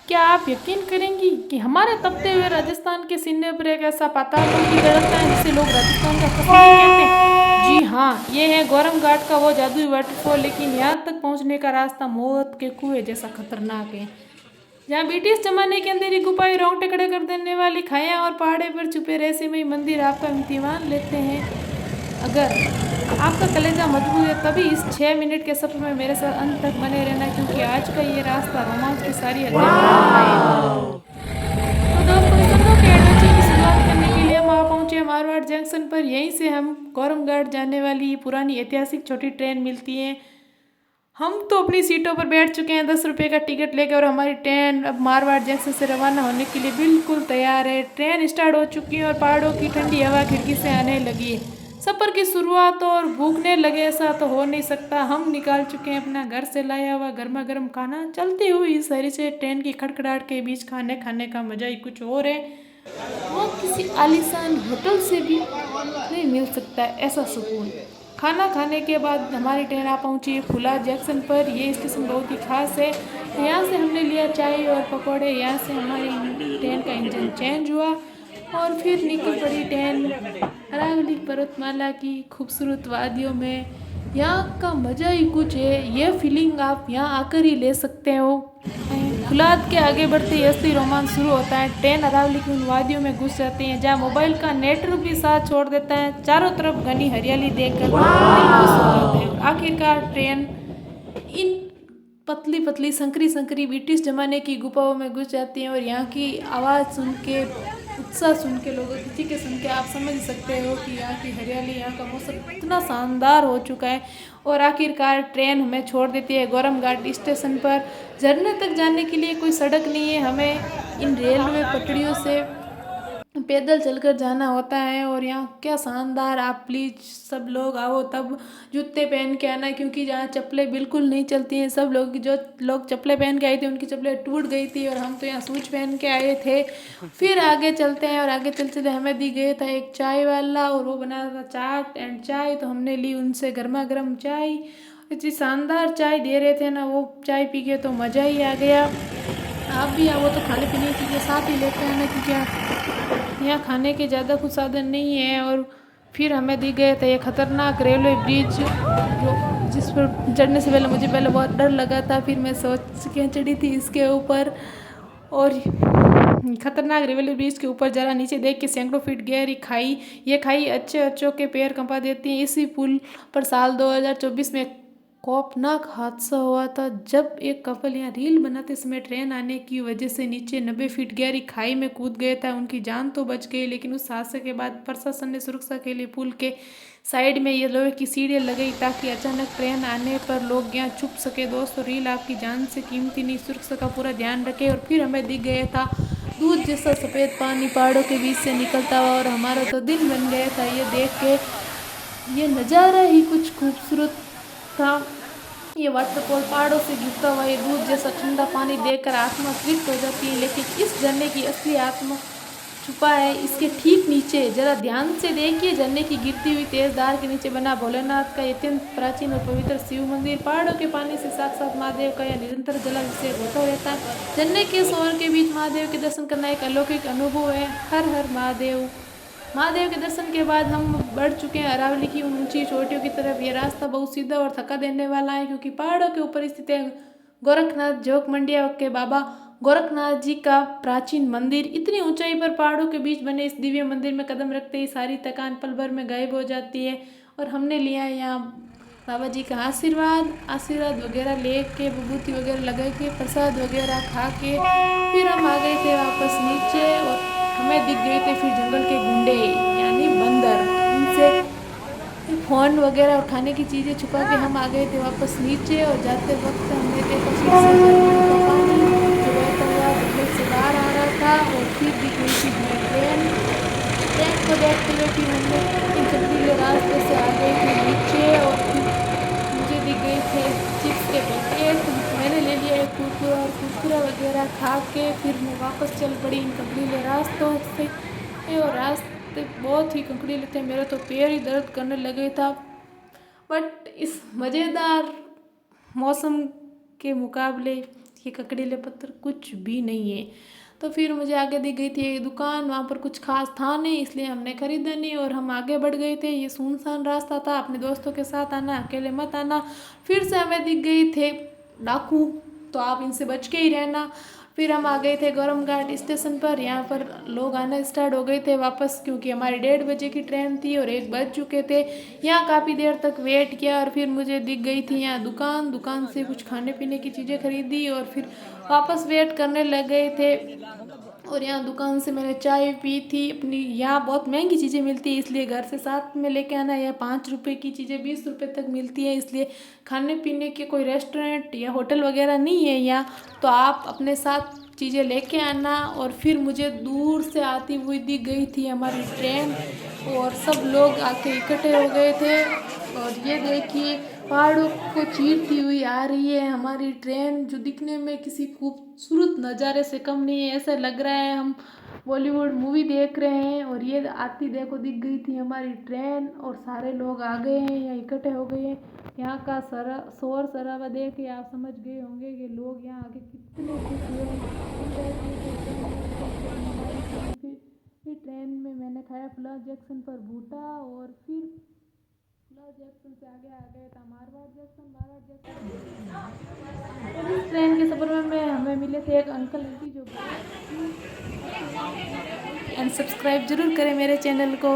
क्या आप यकीन करेंगी कि हमारे तपते हुए राजस्थान के सीने पर एक ऐसा पाताल लोक की धड़कता है जिसे लोग राजस्थान का कश्मीर कहते हैं। जी हाँ, ये है गौरम घाट का वो जादुई वाटरफॉल, लेकिन यहाँ तक पहुँचने का रास्ता मौत के कुएं जैसा खतरनाक है। जहाँ ब्रिटिश जमाने के अंदर ही गुफाएं रोंगटे खड़े कर देने वाली खाया और पहाड़े पर छुपे रहस्यमय मंदिर आपका इम्तिहान लेते हैं। अगर आपका कलेजा मजबूत है तभी इस 6 मिनट के सफर में मेरे साथ अंत तक बने रहना, क्योंकि आज का ये रास्ता रोमांच की सारी हदें पार करेगा। तो दोस्तों, इस संभव के एडवेंचर की शुरुआत करने के लिए हम आ पहुंचे मारवाड़ जंक्शन पर। यहीं से हम गौरम घाट जाने वाली पुरानी ऐतिहासिक छोटी ट्रेन मिलती है। हम तो अपनी सीटों पर बैठ चुके हैं 10 रुपये का टिकट लेकर, और हमारी ट्रेन अब मारवाड़ जंक्शन से रवाना होने के लिए बिल्कुल तैयार है। ट्रेन स्टार्ट हो चुकी है और पहाड़ों की ठंडी हवा खिड़की से आने लगी है। सफ़र की शुरुआत और भूखने लगे ऐसा तो हो नहीं सकता। हम निकाल चुके हैं अपना घर से लाया हुआ गर्मा गर्म खाना। चलती हुई इस हरी से ट्रेन की खड़खड़ाहट के बीच खाने खाने का मजा ही कुछ और है। वो किसी आलीशान होटल से भी नहीं मिल सकता है ऐसा सुकून। खाना खाने के बाद हमारी ट्रेन आ पहुंची है फुला जंक्शन पर। ये स्टेशन बहुत ही खास है। यहाँ से हमने लिया चाय और पकौड़े। यहाँ से हमारी ट्रेन का इंजन चेंज हुआ और फिर निकल पड़ी ट्रेन अरावली पर्वतमाला की खूबसूरत वादियों में। यहाँ का मज़ा ही कुछ है। ये फीलिंग आप यहाँ आकर ही ले सकते हो। फुलाद के आगे बढ़ते ही असली रोमांच शुरू होता है। ट्रेन अरावली की उन वादियों में घुस जाती है जहाँ मोबाइल का नेटवर्क भी साथ छोड़ देता है। चारों तरफ घनी हरियाली देखकर दिल खुश हो जाता है। आखिरकार ट्रेन इन पतली पतली संकरी संकरी ब्रिटिश जमाने की गुफाओं में घुस जाती हैं, और यहाँ की आवाज़ सुन के, उत्साह सुन के, लोगों की चीखें सुन के आप समझ सकते हो कि यहाँ की हरियाली, यहाँ का मौसम इतना शानदार हो चुका है। और आखिरकार ट्रेन हमें छोड़ देती है गौरम घाट स्टेशन पर। झरने तक जाने के लिए कोई सड़क नहीं है, हमें इन रेलवे पटरियों से पैदल चलकर जाना होता है। और यहाँ क्या शानदार, आप प्लीज़ सब लोग आओ तब जूते पहन के आना, क्योंकि जहाँ चप्पलें बिल्कुल नहीं चलती हैं। सब लोग, जो लोग चप्पलें पहन के आए थे उनकी चप्पलें टूट गई थी, और हम तो यहाँ शूज पहन के आए थे। फिर आगे चलते हैं, और आगे चलते चलते हमें दी गया था एक चाय वाला, और वो बना रहा था चाट एंड चाय। तो हमने ली उनसे गर्मा गर्म चाय। इतनी शानदार चाय दे रहे थे ना, वो चाय पी के तो मज़ा ही आ गया। आप भी आओ तो खाने पीने की चीज़ें साथ ही लेते हैं ना, क्योंकि यहाँ खाने के ज़्यादा कुछ साधन नहीं है। और फिर हमें दी गए थे ये खतरनाक रेलवे ब्रिज, जो जिस पर चढ़ने से पहले मुझे बहुत डर लगा था। फिर मैं सोच के चढ़ी थी इसके ऊपर, और खतरनाक रेलवे ब्रिज के ऊपर जरा नीचे देख के सैकड़ों फीट गहरी खाई। ये खाई अच्छे अच्छों के पैर कंपा देती है। इसी पुल पर साल 2024 में खौफनाक हादसा हुआ था, जब एक कपल यहाँ रील बनाते समय ट्रेन आने की वजह से नीचे 90 फीट गहरी खाई में कूद गया था। उनकी जान तो बच गई, लेकिन उस हादसे के बाद प्रशासन ने सुरक्षा के लिए पुल के साइड में ये लोहे की सीढ़ियाँ लगाई, ताकि अचानक ट्रेन आने पर लोग यहाँ छुप सके। दोस्तों, रील आपकी जान से कीमती नहीं, सुरक्षा का पूरा ध्यान रखें। और फिर हमें दिख गया था दूध जैसा सफ़ेद पानी पहाड़ों के बीच से निकलता हुआ, और हमारा तो दिल बन गया था ये देख के। ये नज़ारा ही कुछ खूबसूरत था। ये वाटरफॉल पहाड़ों से गिरता हुआ ये दूध जैसा ठंडा पानी देखकर आत्मा तृप्त हो जाती है। लेकिन इस झरने की असली आत्मा छुपा है इसके ठीक नीचे। जरा ध्यान से देखिए, झरने की गिरती हुई तेज धार के नीचे बना भोलेनाथ का अत्यंत प्राचीन और पवित्र शिव मंदिर। पहाड़ों के पानी से साक्षात महादेव का यह निरंतर जलाभिषेक होता रहता है। झरने के शोर के बीच महादेव के दर्शन करना एक अलौकिक अनुभव है। हर हर महादेव। महादेव के दर्शन के बाद हम बढ़ चुके हैं अरावली की ऊंची चोटियों की तरफ। ये रास्ता बहुत सीधा और थका देने वाला है, क्योंकि पहाड़ों के ऊपर स्थित है गोरखनाथ जोग मंडिया के बाबा गोरखनाथ जी का प्राचीन मंदिर। इतनी ऊंचाई पर पहाड़ों के बीच बने इस दिव्य मंदिर में कदम रखते ही सारी थकान पल भर में गायब हो जाती है। और हमने लिया है यहाँ बाबा जी का आशीर्वाद वगैरह ले के, विभूति वगैरह लगा के, प्रसाद वगैरह खा के फिर हम आ गए थे वापस नीचे। और हमें दिख गए थे फिर जंगल के गुंडे यानी बंदर। उनसे फ़ोन वगैरह उठाने की चीज़ें छुपा के हम आ गए थे वापस नीचे। और जाते वक्त हमने देखा फिर से झरने का पानी जो बहता हुआ जंगल से बाहर आ रहा था। और फिर दिख रही थी हमें ट्रेन को देखते हुए फिर हमने इन चमकीले रास्ते से आ गए थे नीचे। और फिर मुझे दिख गए थे चिप्स के पैकेट, मैंने ले लिया एक कुरकुरा, और कुरकुरा वगैरह खा के फिर मैं वापस चल पड़ी इन कंकड़ीले रास्तों से। और रास्ते बहुत ही कंकड़ीले थे, मेरा तो पैर ही दर्द करने लगे था। बट इस मज़ेदार मौसम के मुकाबले ये ककड़ीले पत्थर कुछ भी नहीं है। तो फिर मुझे आगे दी गई थी एक दुकान, वहाँ पर कुछ खास था नहीं, इसलिए हमने खरीदा नहीं और हम आगे बढ़ गए थे। ये सुनसान रास्ता था, अपने दोस्तों के साथ आना, अकेले मत आना। फिर से हमें दिख गई थे डाकू, तो आप इनसे बच के ही रहना। फिर हम आ गए थे गौरम घाट स्टेशन पर। यहाँ पर लोग आना स्टार्ट हो गए थे वापस, क्योंकि हमारी 1:30 की ट्रेन थी और 1 बज चुके थे। यहाँ काफ़ी देर तक वेट किया और फिर मुझे दिख गई थी यहाँ दुकान। दुकान से कुछ खाने पीने की चीज़ें खरीदी और फिर वापस वेट करने लग गए थे। और यहाँ दुकान से मैंने चाय पी थी अपनी। यहाँ बहुत महंगी चीज़ें मिलती है, इसलिए घर से साथ में लेके आना। या 5 रुपए की चीज़ें 20 रुपए तक मिलती है, इसलिए खाने पीने के कोई रेस्टोरेंट या होटल वगैरह नहीं है यहाँ, तो आप अपने साथ चीज़ें लेके आना। और फिर मुझे दूर से आती हुई दिख गई थी हमारी ट्रेन और सब लोग आके इकट्ठे हो गए थे। और ये देखिए पहाड़ों को चीरती हुई आ रही है हमारी ट्रेन, जो दिखने में किसी खूबसूरत नज़ारे से कम नहीं है। ऐसा लग रहा है हम बॉलीवुड मूवी देख रहे हैं। और ये आती देखो दिख गई थी हमारी ट्रेन और सारे लोग आ गए हैं, यहाँ इकट्ठे हो गए हैं। यहाँ का शोर शराबा देख के आप समझ गए होंगे कि लोग यहाँ आके कितने खुश हुए। फिर ट्रेन में मैंने खाया फ्लावर जंक्शन पर भूटा, और फिर फ्लावर जंक्शन से आगे आ गए था मारवाड़ जंक्शन। और इस ट्रेन के सफ़र में हमें मिले थे एक अंकल आंटी जो एंड सब्सक्राइब जरूर करें मेरे चैनल को।